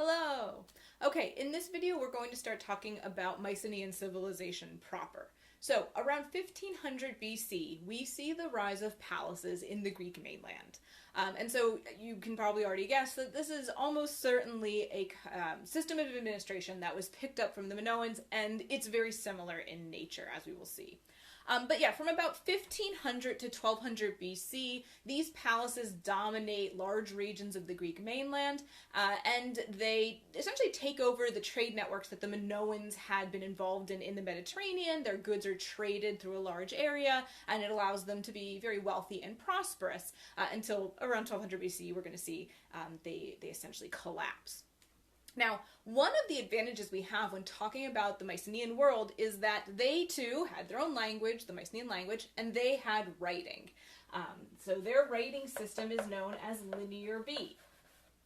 Hello! Okay, in this video we're going to start talking about Mycenaean civilization proper. So, around 1500 BC, we see the rise of palaces in the Greek mainland. And so you can probably already guess that this is almost certainly a system of administration that was picked up from the Minoans, and it's very similar in nature, as we will see. But yeah, from about 1500 to 1200 BC, these palaces dominate large regions of the Greek mainland, and they essentially take over the trade networks that the Minoans had been involved in the Mediterranean. Their goods are traded through a large area, and it allows them to be very wealthy and prosperous until around 1200 BC. We're going to see they essentially collapse. Now, one of the advantages we have when talking about the Mycenaean world is that they too had their own language, the Mycenaean language, and they had writing. So their writing system is known as Linear B.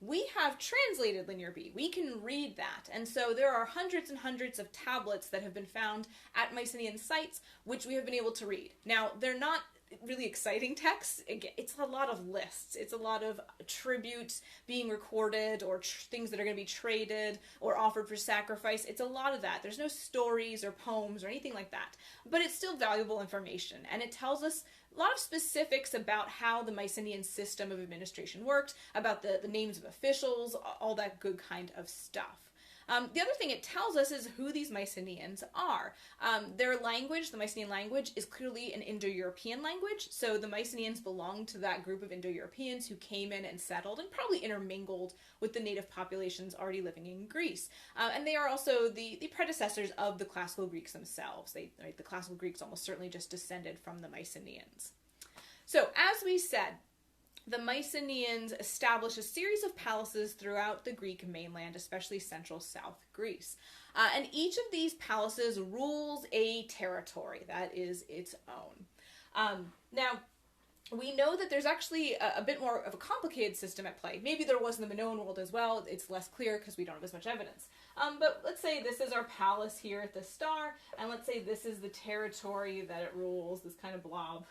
We have translated Linear B. We can read that. And so there are hundreds and hundreds of tablets that have been found at Mycenaean sites, which we have been able to read. Now, they're not really exciting texts. It's a lot of lists. It's a lot of tributes being recorded or things that are going to be traded or offered for sacrifice. It's a lot of that. There's no stories or poems or anything like that. But it's still valuable information, and it tells us a lot of specifics about how the Mycenaean system of administration worked, about the names of officials, all that good kind of stuff. The other thing it tells us is who these Mycenaeans are. Their language, the Mycenaean language, is clearly an Indo-European language, so the Mycenaeans belong to that group of Indo-Europeans who came in and settled and probably intermingled with the native populations already living in Greece. And they are also the predecessors of the classical Greeks themselves. The classical Greeks almost certainly just descended from the Mycenaeans. So, as we said, the Mycenaeans established a series of palaces throughout the Greek mainland, especially central South Greece. And each of these palaces rules a territory that is its own. Now, we know that there's actually a bit more of a complicated system at play. Maybe there was in the Minoan world as well. It's less clear because we don't have as much evidence. But let's say this is our palace here at the star, and let's say this is the territory that it rules, this kind of blob.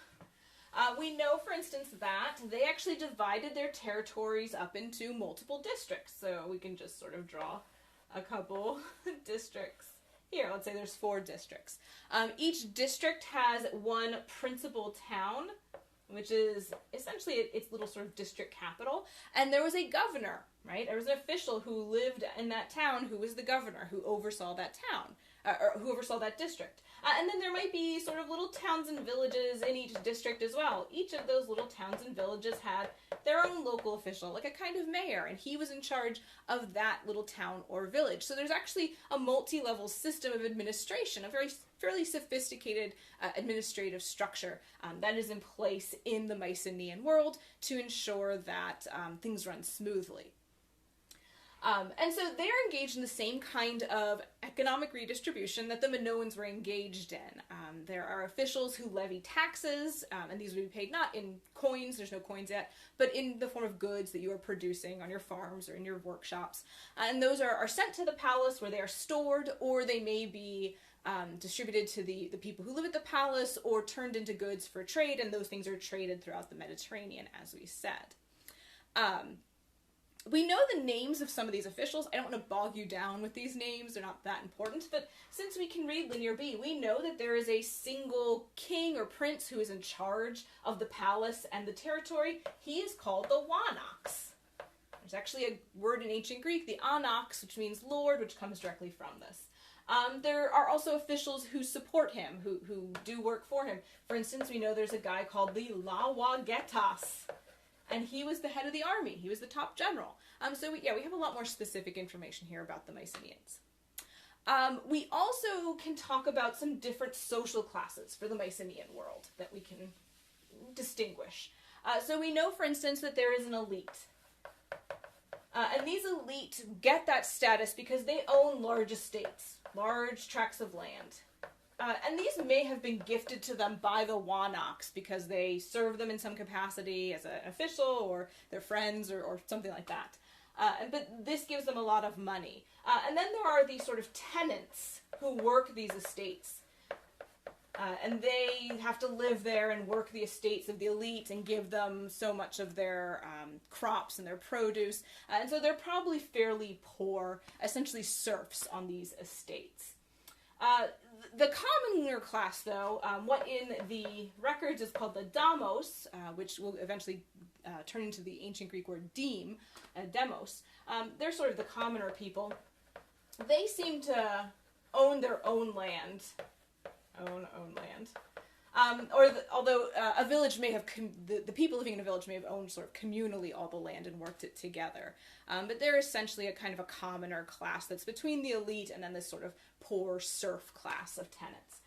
We know, for instance, that they actually divided their territories up into multiple districts. So we can just sort of draw a couple districts. Here, let's say there's 4 districts. Each district has one principal town, which is essentially its little sort of district capital. And there was a governor, right? There was an official who lived in that town who was the governor, who oversaw that town, or who oversaw that district. And then there might be sort of little towns and villages in each district as well. Each of those little towns and villages had their own local official, like a kind of mayor, and he was in charge of that little town or village. So there's actually a multi-level system of administration, a fairly sophisticated administrative structure that is in place in the Mycenaean world to ensure that things run smoothly. And so they're engaged in the same kind of economic redistribution that the Minoans were engaged in. There are officials who levy taxes, and these would be paid not in coins, there's no coins yet, but in the form of goods that you are producing on your farms or in your workshops. And those are sent to the palace where they are stored, or they may be distributed to the people who live at the palace, or turned into goods for trade, and those things are traded throughout the Mediterranean, as we said. We know the names of some of these officials. I don't want to bog you down with these names. They're not that important. But since we can read Linear B, we know that there is a single king or prince who is in charge of the palace and the territory. He is called the Wanax. There's actually a word in ancient Greek, the anax, which means lord, which comes directly from this. There are also officials who support him, who do work for him. For instance, we know there's a guy called the Lawagetas. And he was the head of the army. He was the top general. So we have a lot more specific information here about the Mycenaeans. We also can talk about some different social classes for the Mycenaean world that we can distinguish. So we know, for instance, that there is an elite. And these elite get that status because they own large estates, large tracts of land. And these may have been gifted to them by the Wanax because they serve them in some capacity as an official or their friends or something like that. But this gives them a lot of money. And then there are these sort of tenants who work these estates. And they have to live there and work the estates of the elite and give them so much of their crops and their produce. And so they're probably fairly poor, essentially serfs on these estates. The commoner class, though, what in the records is called the damos, which will eventually turn into the ancient Greek word demos, they're sort of the commoner people. They seem to own their own land. Own land. Although a village may have, the people living in a village may have owned sort of communally all the land and worked it together. But they're essentially a kind of a commoner class that's between the elite and then this sort of poor serf class of tenants.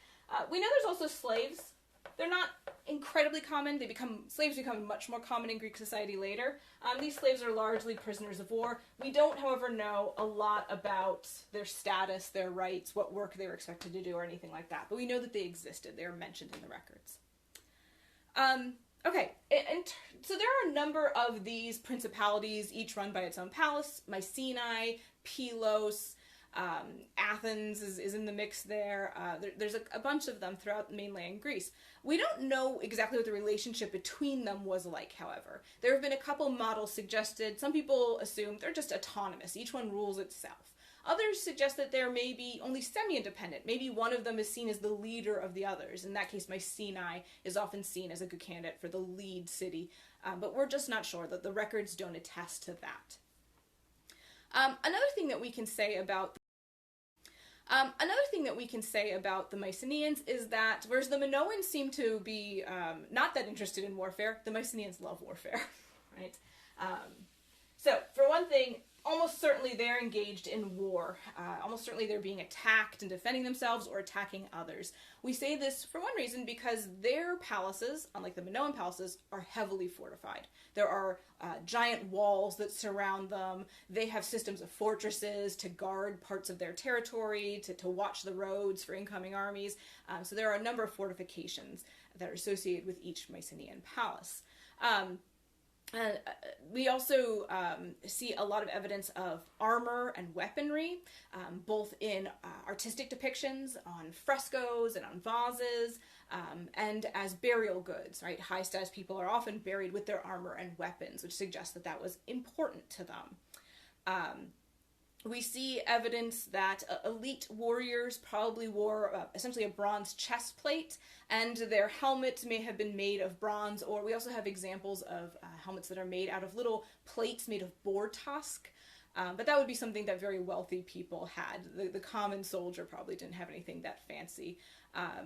We know there's also slaves. They're not incredibly common. Slaves become much more common in Greek society later. These slaves are largely prisoners of war. We don't, however, know a lot about their status, their rights, what work they were expected to do, or anything like that. But we know that they existed. They are mentioned in the records. Okay, so there are a number of these principalities, each run by its own palace. Mycenae, Pylos, Athens is in the mix there. There's a bunch of them throughout mainland Greece. We don't know exactly what the relationship between them was like, however. There have been a couple models suggested. Some people assume they're just autonomous. Each one rules itself. Others suggest that they're maybe only semi-independent. Maybe one of them is seen as the leader of the others. In that case, Mycenae is often seen as a good candidate for the lead city. But we're just not sure. That the records don't attest to that. Another thing that we can say about the Mycenaeans is that, whereas the Minoans seem to be not that interested in warfare, the Mycenaeans love warfare, right? So, for one thing, almost certainly they're engaged in war. Almost certainly they're being attacked and defending themselves or attacking others. We say this for one reason because their palaces, unlike the Minoan palaces, are heavily fortified. There are giant walls that surround them. They have systems of fortresses to guard parts of their territory, to watch the roads for incoming armies. So there are a number of fortifications that are associated with each Mycenaean palace. We also see a lot of evidence of armor and weaponry, both in artistic depictions, on frescoes and on vases, and as burial goods, right? High-status people are often buried with their armor and weapons, which suggests that that was important to them. We see evidence that elite warriors probably wore essentially a bronze chest plate, and their helmets may have been made of bronze, or we also have examples of helmets that are made out of little plates made of boar tusk. But that would be something that very wealthy people had. The common soldier probably didn't have anything that fancy.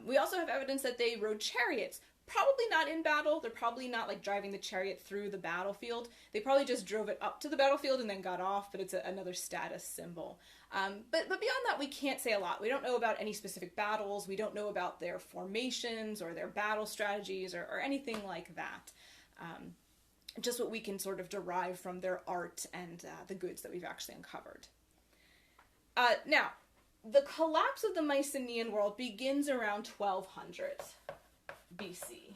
We also have evidence that they rode chariots. Probably not in battle. They're probably not like driving the chariot through the battlefield. They probably just drove it up to the battlefield and then got off, but it's another status symbol. But beyond that, we can't say a lot. We don't know about any specific battles. We don't know about their formations or their battle strategies or anything like that. Just what we can sort of derive from their art and the goods that we've actually uncovered. Now, the collapse of the Mycenaean world begins around 1200 BC.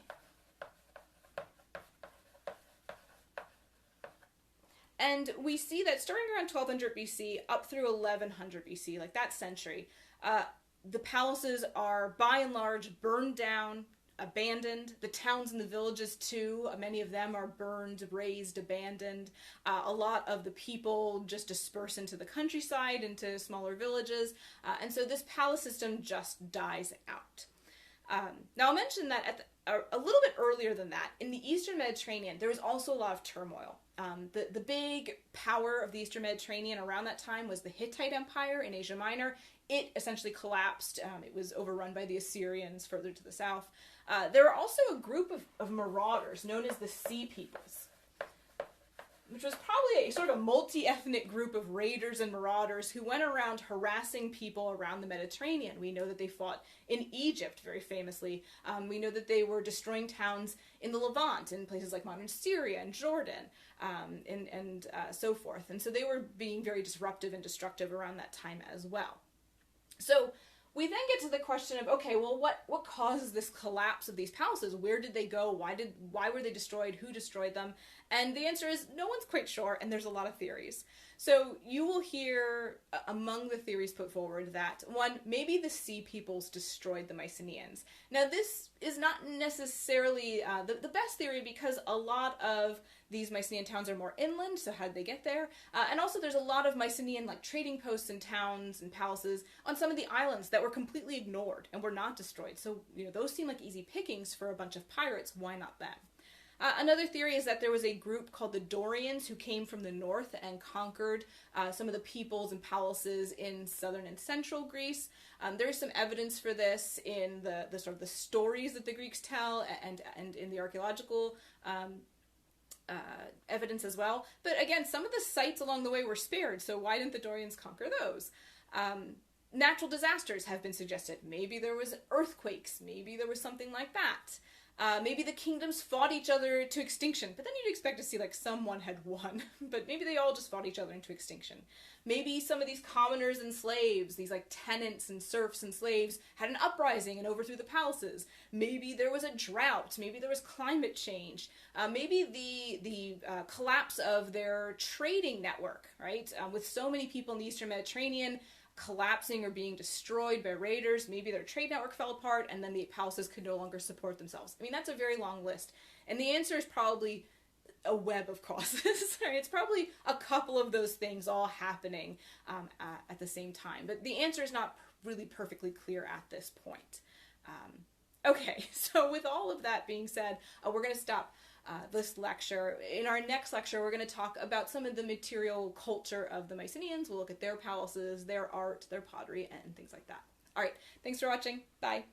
And we see that starting around 1200 BC up through 1100 BC, like that century, the palaces are by and large burned down, abandoned. The towns and the villages too, many of them are burned, razed, abandoned. A lot of the people just disperse into the countryside, into smaller villages, and so this palace system just dies out. Now I'll mention that a little bit earlier than that, in the Eastern Mediterranean, there was also a lot of turmoil. The big power of the Eastern Mediterranean around that time was the Hittite Empire in Asia Minor. It essentially collapsed. It was overrun by the Assyrians further to the south. There were also a group of marauders known as the Sea Peoples, which was probably a sort of multi-ethnic group of raiders and marauders who went around harassing people around the Mediterranean. We know that they fought in Egypt very famously. We know that they were destroying towns in the Levant, in places like modern Syria and Jordan, and so forth. And so they were being very disruptive and destructive around that time as well. So we then get to the question of, okay, well, what causes this collapse of these palaces? Where did they go? Why were they destroyed? Who destroyed them? And the answer is no one's quite sure, and there's a lot of theories. So you will hear among the theories put forward that, one, maybe the Sea Peoples destroyed the Mycenaeans. Now this is not necessarily the best theory, because a lot of these Mycenaean towns are more inland, so how did they get there? And also there's a lot of Mycenaean trading posts and towns and palaces on some of the islands that were completely ignored and were not destroyed. So those seem like easy pickings for a bunch of pirates. Why not them? Another theory is that there was a group called the Dorians who came from the north and conquered some of the peoples and palaces in southern and central Greece. There is some evidence for this in the sort of the stories that the Greeks tell, and in the archaeological evidence as well. But again, some of the sites along the way were spared, so why didn't the Dorians conquer those? Natural disasters have been suggested. Maybe there was earthquakes. Maybe there was something like that. Maybe the kingdoms fought each other to extinction, but then you'd expect to see someone had won, but maybe they all just fought each other into extinction. Maybe some of these commoners and slaves, these tenants and serfs and slaves, had an uprising and overthrew the palaces. Maybe there was a drought. Maybe there was climate change. Maybe the collapse of their trading network, right? With so many people in the Eastern Mediterranean collapsing or being destroyed by raiders, maybe their trade network fell apart and then the palaces could no longer support themselves. I mean, that's a very long list. And the answer is probably a web of causes. Right? It's probably a couple of those things all happening at the same time. But the answer is not really perfectly clear at this point. Okay, so with all of that being said, we're going to stop this lecture. In our next lecture, we're going to talk about some of the material culture of the Mycenaeans. We'll look at their palaces, their art, their pottery, and things like that. All right, thanks for watching. Bye.